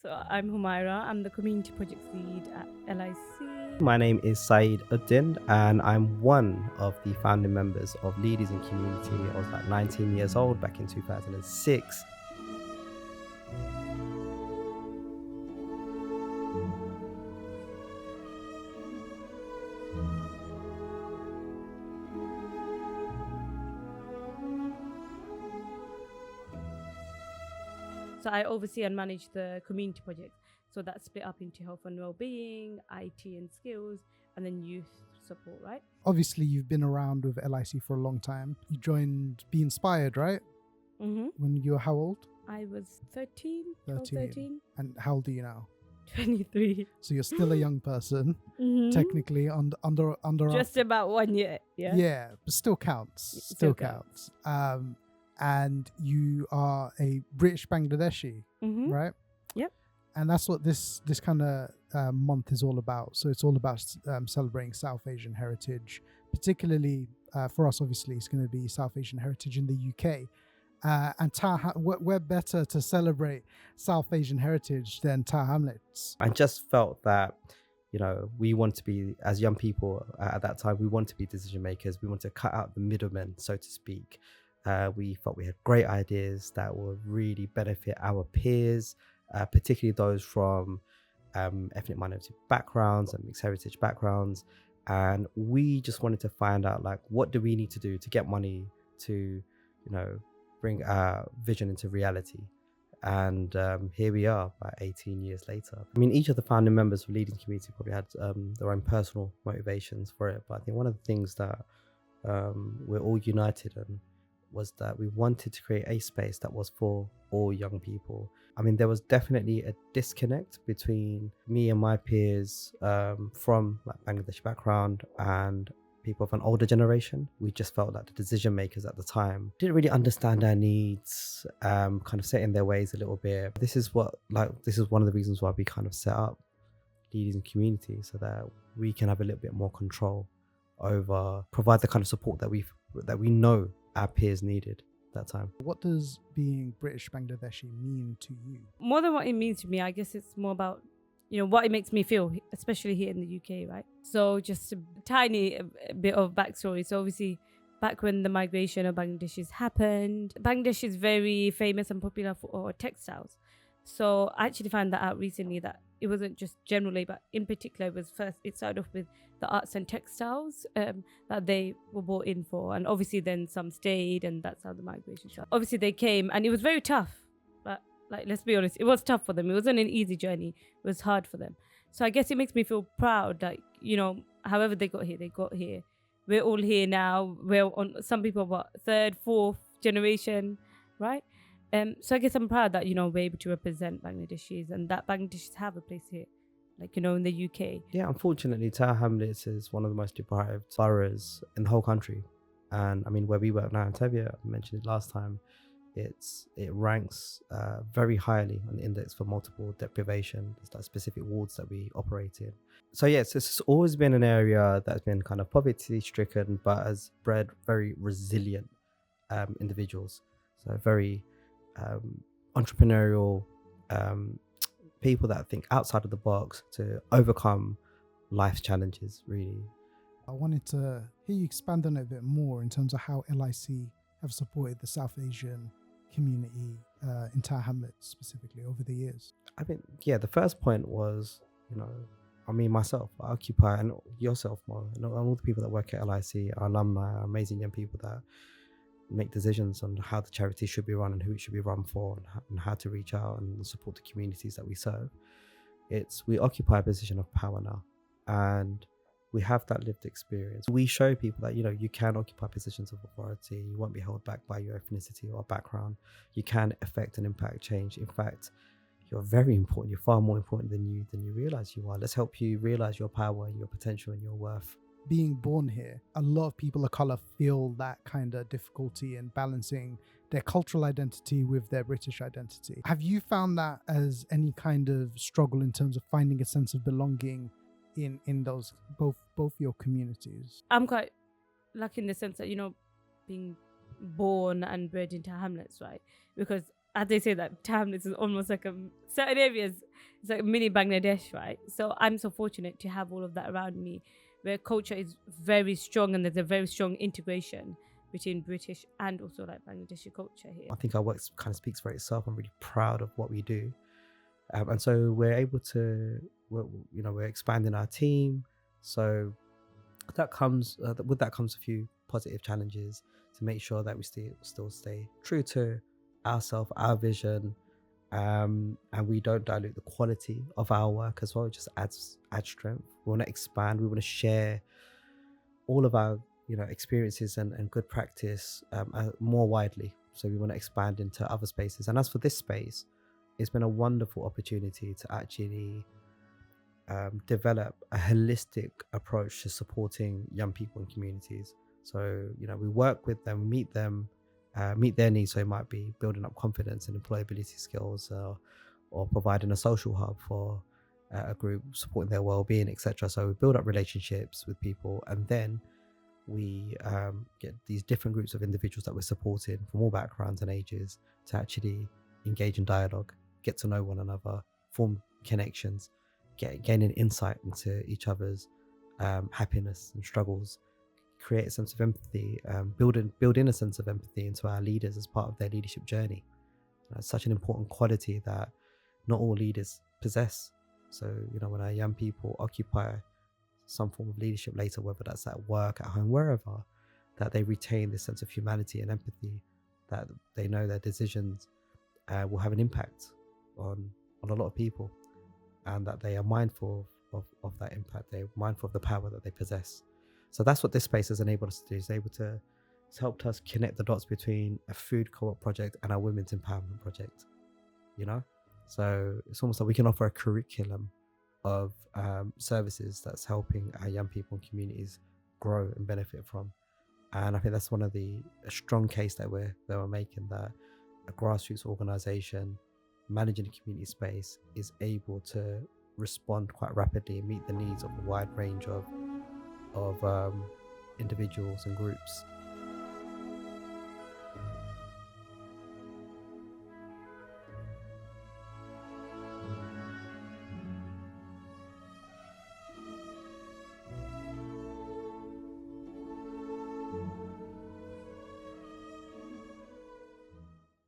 So I'm Humera. I'm the community projects lead at LIC. My name is Syed Uddin, and I'm one of the founding members of Leaders in Community. I was like 19 years old back in 2006. So I oversee and manage the community projects. So that's split up into health and wellbeing, IT and skills, and then youth support, right? Obviously, you've been around with LIC for a long time. You joined Be Inspired, right? Mm-hmm. When you were how old? I was 13. And how old are you now? 23. So you're still a young person, Mm-hmm. technically under Just about 1 year. yeah, but still counts. Still counts. And you are a British Bangladeshi, Mm-hmm. right? Yep. And that's what this kind of month is all about. So it's all about celebrating South Asian heritage, particularly for us. Obviously, it's going to be South Asian heritage in the UK. And we're better to celebrate South Asian heritage than Tower Hamlets. I just felt that, we want to be, as young people at that time, we want to be decision makers. We want to cut out the middlemen, so to speak. We felt we had great ideas that would really benefit our peers, particularly those from ethnic minority backgrounds and mixed heritage backgrounds. And we just wanted to find out, what do we need to do to get money to, bring our vision into reality. And here we are, about 18 years later. I mean, each of the founding members of Leading Community probably had their own personal motivations for it. But I think one of the things that we're all united in was that we wanted to create a space that was for all young people. I mean, there was definitely a disconnect between me and my peers from Bangladeshi background and people of an older generation. We just felt like the decision makers at the time didn't really understand our needs, kind of set in their ways a little bit. This is one of the reasons why we kind of set up Leaders in Community, so that we can have a little bit more control over, provide the kind of support that we know our peers needed at that time. What does being British Bangladeshi mean to you? More than what it means to me, I guess it's more about, what it makes me feel, especially here in the UK, right? So just a tiny bit of backstory. So obviously, back when the migration of Bangladeshis happened, Bangladesh is very famous and popular for textiles. So I actually found that out recently, that it wasn't just generally, but in particular, it started off with the arts and textiles that they were brought in for. And obviously then some stayed, and that's how the migration started. Obviously they came, and it was very tough. Like, let's be honest, it was tough for them. It wasn't an easy journey. It was hard for them. So I guess it makes me feel proud that, however they got here. We're all here now. We're on, some people, third, fourth generation, right? So I guess I'm proud that, we're able to represent Bangladeshis, and that Bangladeshis have a place here, in the UK. Yeah, unfortunately, Tower Hamlets is one of the most deprived boroughs in the whole country. And I mean, where we work now in Tevye, I mentioned it last time, it ranks very highly on the index for multiple deprivation. There's specific wards that we operate in. So yes, it's always been an area that's been kind of poverty stricken, but has bred very resilient individuals. So very entrepreneurial people that think outside of the box to overcome life's challenges, really. I wanted to hear you expand on it a bit more in terms of how LIC have supported the South Asian community in Tower Hamlets specifically over the years. I think, the first point was, myself, I occupy, and yourself more, and all the people that work at LIC, our alumni, our amazing young people that make decisions on how the charity should be run and who it should be run for, and how to reach out and support the communities that we serve. We occupy a position of power now, and we have that lived experience. We show people that, you can occupy positions of authority. You won't be held back by your ethnicity or background. You can affect and impact change. In fact, you're very important. You're far more important than you realize you are. Let's help you realize your power and your potential and your worth. Being born here, a lot of people of color feel that kind of difficulty in balancing their cultural identity with their British identity. Have you found that as any kind of struggle in terms of finding a sense of belonging in those both your communities? I'm quite lucky in the sense that, being born and bred into Hamlets, right? Because as they say, that Tower Hamlets is almost like certain areas it's like a mini Bangladesh, right? So I'm so fortunate to have all of that around me, where culture is very strong and there's a very strong integration between British and also like Bangladeshi culture here. I think our work kind of speaks for itself. I'm really proud of what we do. And so we're able to, we're expanding our team. So that comes, with that comes a few positive challenges to make sure that we still stay true to ourselves, our vision, and we don't dilute the quality of our work as well. It just adds strength. We want to expand. We want to share all of our experiences and good practice more widely. So we want to expand into other spaces. And as for this space, it's been a wonderful opportunity to actually develop a holistic approach to supporting young people in communities. So we work with them, meet them, meet their needs. So it might be building up confidence and employability skills, or providing a social hub for a group, supporting their well-being, etc. So we build up relationships with people, and then we get these different groups of individuals that we're supporting from all backgrounds and ages to actually engage in dialogue, get to know one another, form connections, gaining insight into each other's happiness and struggles, create a sense of empathy, build in a sense of empathy into our leaders as part of their leadership journey. It's such an important quality that not all leaders possess. So when our young people occupy some form of leadership later, whether that's at work, at home, wherever, that they retain this sense of humanity and empathy, that they know their decisions will have an impact on a lot of people, and that they are mindful of that impact. They're mindful of the power that they possess. So that's what this space has enabled us to do. It's helped us connect the dots between a food co-op project and our women's empowerment project. So it's almost like we can offer a curriculum of services that's helping our young people and communities grow and benefit from. And I think that's one of a strong case that we're making, that a grassroots organization managing a community space is able to respond quite rapidly and meet the needs of a wide range of individuals and groups.